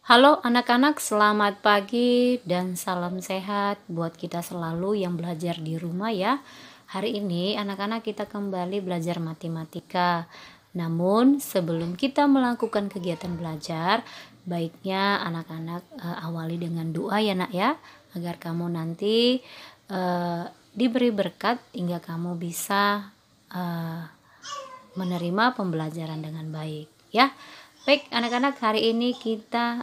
Halo anak-anak, selamat pagi dan salam sehat buat kita selalu yang belajar di rumah ya. Hari ini anak-anak kita kembali belajar matematika. Namun sebelum kita melakukan kegiatan belajar, baiknya anak-anak awali dengan doa ya nak ya, agar kamu nanti diberi berkat hingga kamu bisa menerima pembelajaran dengan baik ya. Baik anak-anak, hari ini kita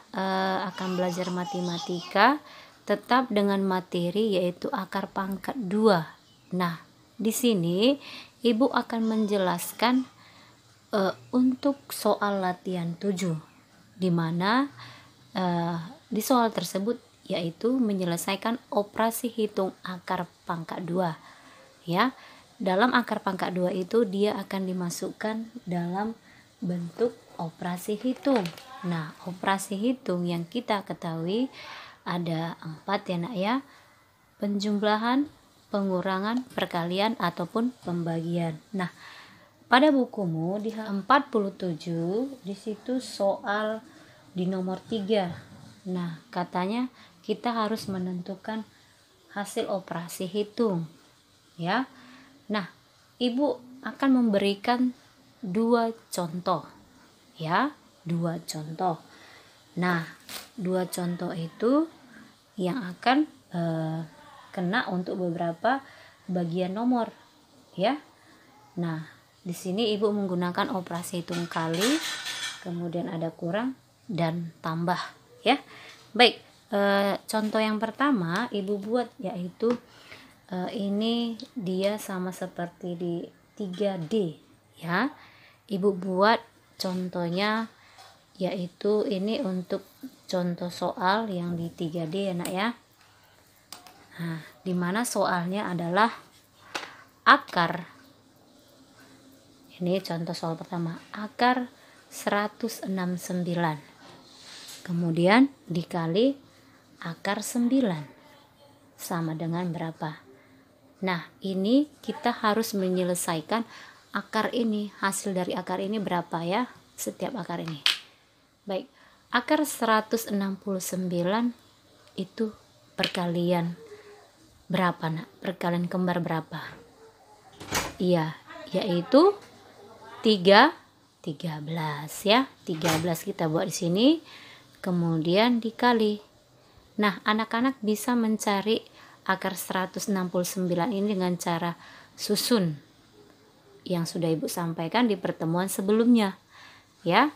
akan belajar matematika tetap dengan materi yaitu akar pangkat 2. Nah, di sini Ibu akan menjelaskan untuk soal latihan 7, di mana di soal tersebut yaitu menyelesaikan operasi hitung akar pangkat 2 ya. Dalam akar pangkat 2 itu dia akan dimasukkan dalam bentuk operasi hitung. Nah, operasi hitung yang kita ketahui ada 4 ya nak ya. Penjumlahan, pengurangan, perkalian ataupun pembagian. Nah, pada bukumu di halaman 47 di situ soal di nomor 3. Nah, katanya kita harus menentukan hasil operasi hitung ya. Nah, Ibu akan memberikan 2 contoh ya, 2 contoh. Nah, 2 contoh itu yang akan kena untuk beberapa bagian nomor ya. Nah, di sini Ibu menggunakan operasi hitung kali, kemudian ada kurang dan tambah ya. Baik, contoh yang pertama Ibu buat yaitu ini dia sama seperti di 3D ya. Ibu buat contohnya yaitu ini untuk contoh soal yang di 3D ya nak ya. Nah, dimana soalnya adalah akar, ini contoh soal pertama, akar 169 kemudian dikali akar 9 sama dengan berapa. Nah, ini kita harus menyelesaikan akar ini, hasil dari akar ini berapa ya, setiap akar ini. Baik, akar 169 itu perkalian berapa nak? Perkalian kembar berapa? Iya, yaitu 13 ya. 13 kita buat di sini, kemudian dikali. Nah, anak-anak bisa mencari akar 169 ini dengan cara susun yang sudah Ibu sampaikan di pertemuan sebelumnya ya.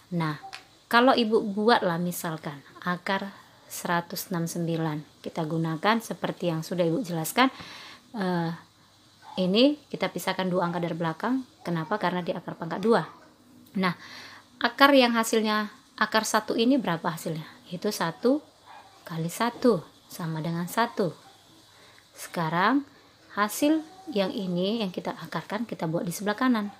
Nah, kalau Ibu buatlah misalkan akar 169, kita gunakan seperti yang sudah Ibu jelaskan. Ini kita pisahkan 2 angka dari belakang. Kenapa? Karena di akar pangkat 2. Nah, akar yang hasilnya akar 1 ini berapa hasilnya? Itu 1 kali 1 sama dengan 1. Sekarang hasil yang ini yang kita akarkan kita buat di sebelah kanan.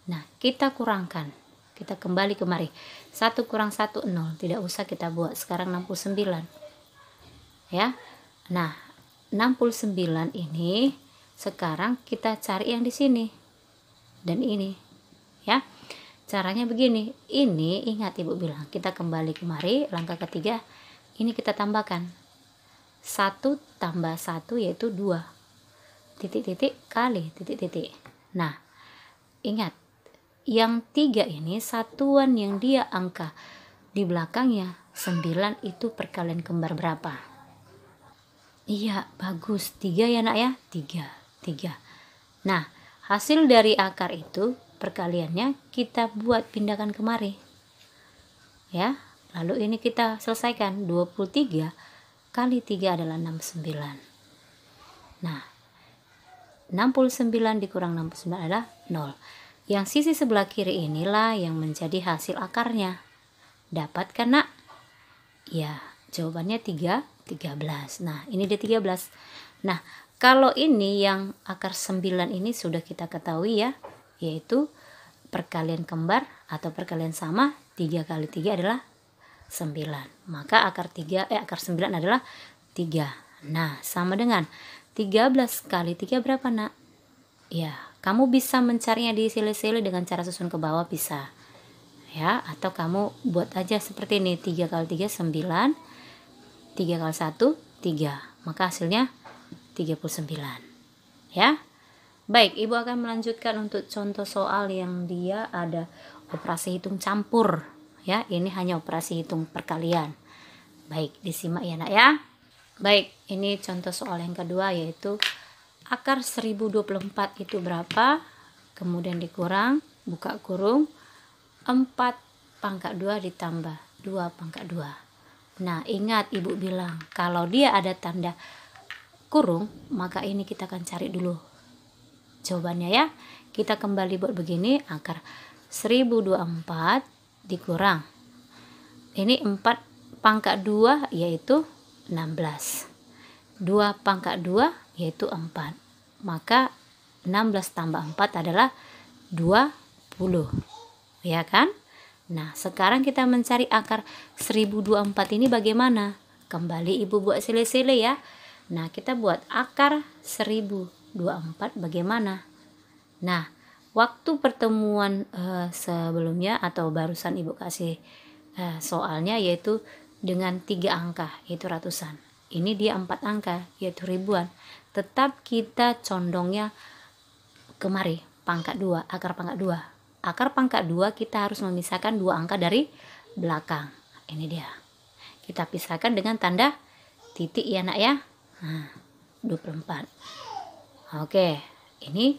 Nah, kita kurangkan, kita kembali kemari, 1 kurang 1 0, tidak usah kita buat. Sekarang 69 ya. Nah, 69 ini sekarang kita cari yang di sini dan ini ya. Caranya begini, ini ingat Ibu bilang kita kembali kemari, langkah ketiga ini kita tambahkan 1 tambah 1 yaitu 2 titik-titik kali titik-titik. Nah, ingat yang 3 ini satuan yang dia angka di belakangnya 9 itu perkalian kembar berapa? Iya, bagus, 3 ya nak ya, 3. Nah, hasil dari akar itu perkaliannya kita buat pindahkan kemari ya. Lalu ini kita selesaikan, 23 kali 3 adalah 69. Nah, 69 dikurang 69 adalah 0. Yang sisi sebelah kiri inilah yang menjadi hasil akarnya. Dapatkan nak? Ya, jawabannya 13. Nah, ini dia 13. Nah, kalau ini yang akar 9 ini sudah kita ketahui ya, yaitu perkalian kembar atau perkalian sama, 3 kali 3 adalah 9. Maka akar 9 adalah 3. Nah, sama dengan 13 kali 3 berapa nak? Ya, kamu bisa mencarinya di sili-sili dengan cara susun ke bawah bisa ya, atau kamu buat aja seperti ini, 3 kali 3 9, 3 kali 1 3, maka hasilnya 39 ya. Baik, Ibu akan melanjutkan untuk contoh soal yang dia ada operasi hitung campur ya. Ini hanya operasi hitung perkalian. Baik, disimak ya nak ya. Baik, ini contoh soal yang kedua, yaitu akar 1024 itu berapa, kemudian dikurang, buka kurung, 4 pangkat 2 ditambah 2 pangkat 2. Nah, ingat Ibu bilang kalau dia ada tanda kurung, maka ini kita akan cari dulu jawabannya ya. Kita kembali buat begini, akar 1024 dikurang, ini 4 pangkat 2 yaitu 16, 2 pangkat 2 yaitu 4, maka 16 tambah 4 adalah 20 ya kan. Nah, sekarang kita mencari akar 1024 ini bagaimana? Kembali Ibu buat sile-sile ya. Nah, kita buat akar 1024 bagaimana? Nah, waktu pertemuan sebelumnya atau barusan Ibu kasih soalnya yaitu dengan 3 angka yaitu ratusan. Ini dia 4 angka yaitu ribuan. Tetap kita condongnya kemari, pangkat 2, akar pangkat 2. Akar pangkat 2 kita harus memisahkan 2 angka dari belakang. Ini dia. Kita pisahkan dengan tanda titik ya nak ya. Nah, 24. Oke, ini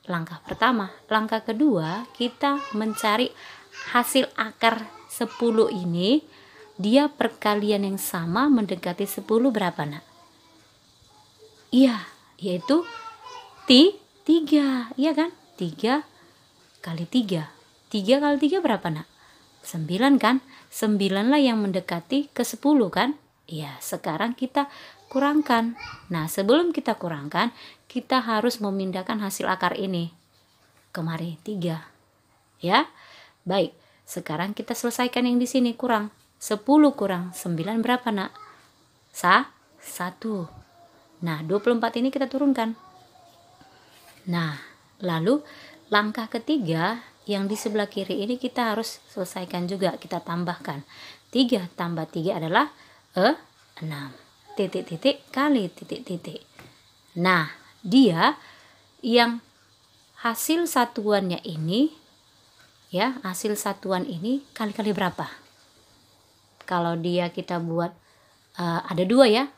langkah pertama. Langkah kedua, kita mencari hasil akar 10 ini. Dia perkalian yang sama mendekati 10 berapa nak? Iya, yaitu 3, iya kan? 3 kali 3. 3 kali 3 berapa nak? 9 kan? 9 lah yang mendekati ke 10 kan? Iya, sekarang kita kurangkan. Nah, sebelum kita kurangkan, kita harus memindahkan hasil akar ini kemari 3. Ya. Baik, sekarang kita selesaikan yang di sini kurang. 10 kurang 9 berapa nak? 1. Nah, 24 ini kita turunkan. Nah, lalu langkah ketiga yang di sebelah kiri ini kita harus selesaikan juga, kita tambahkan. 3 tambah 3 adalah 6. Titik-titik kali titik-titik. Nah, dia yang hasil satuannya ini ya, hasil satuan ini kali-kali berapa? Kalau dia kita buat ada 2 ya.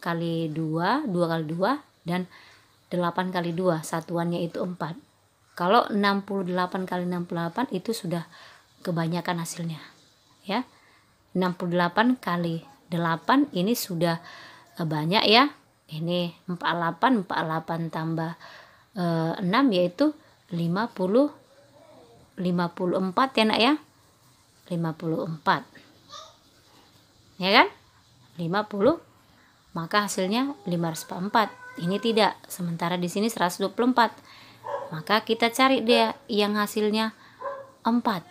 Kali 2, 2 kali 2 dan 8 kali 2, satuannya itu 4. Kalau 68 kali 68 itu sudah kebanyakan hasilnya ya. 68 kali 8 ini sudah banyak ya. Ini 48 tambah 6 yaitu 54 ya nak ya. 54 ya kan, 50, maka hasilnya 504. Ini tidak, sementara di sini 124. Maka kita cari dia yang hasilnya 4.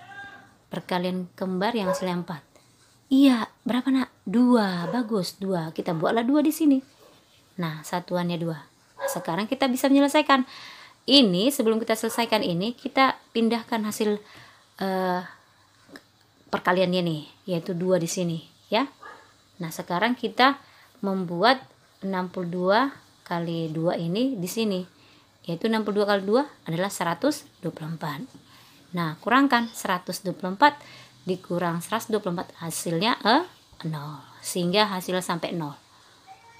Perkalian kembar yang hasilnya 4. Iya, berapa nak? 2. Bagus, 2. Kita buatlah 2 di sini. Nah, satuannya 2. Sekarang kita bisa menyelesaikan. Ini sebelum kita selesaikan ini, kita pindahkan hasil perkaliannya nih, yaitu 2 di sini, ya. Nah, sekarang kita membuat 62 kali 2 ini di sini. Yaitu 62 kali 2 adalah 124. Nah, kurangkan 124 dikurang 124 hasilnya 0. Sehingga hasilnya sampai 0.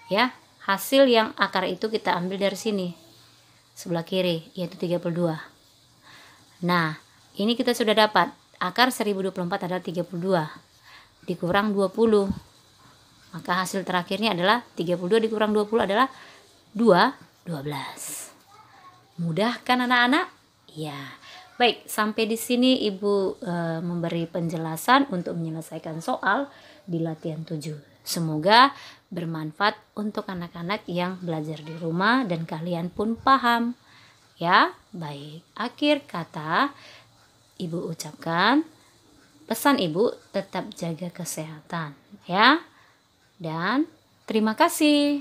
Ya, hasil yang akar itu kita ambil dari sini. Sebelah kiri, yaitu 32. Nah, ini kita sudah dapat. Akar 1024 adalah 32. Dikurang 20. Maka hasil terakhirnya adalah 32 dikurang 20 adalah 12. Mudah kan anak-anak? Ya. Baik, sampai di sini Ibu memberi penjelasan untuk menyelesaikan soal di latihan 7. Semoga bermanfaat untuk anak-anak yang belajar di rumah dan kalian pun paham. Ya, baik. Akhir kata Ibu ucapkan, pesan Ibu tetap jaga kesehatan, ya. Dan terima kasih.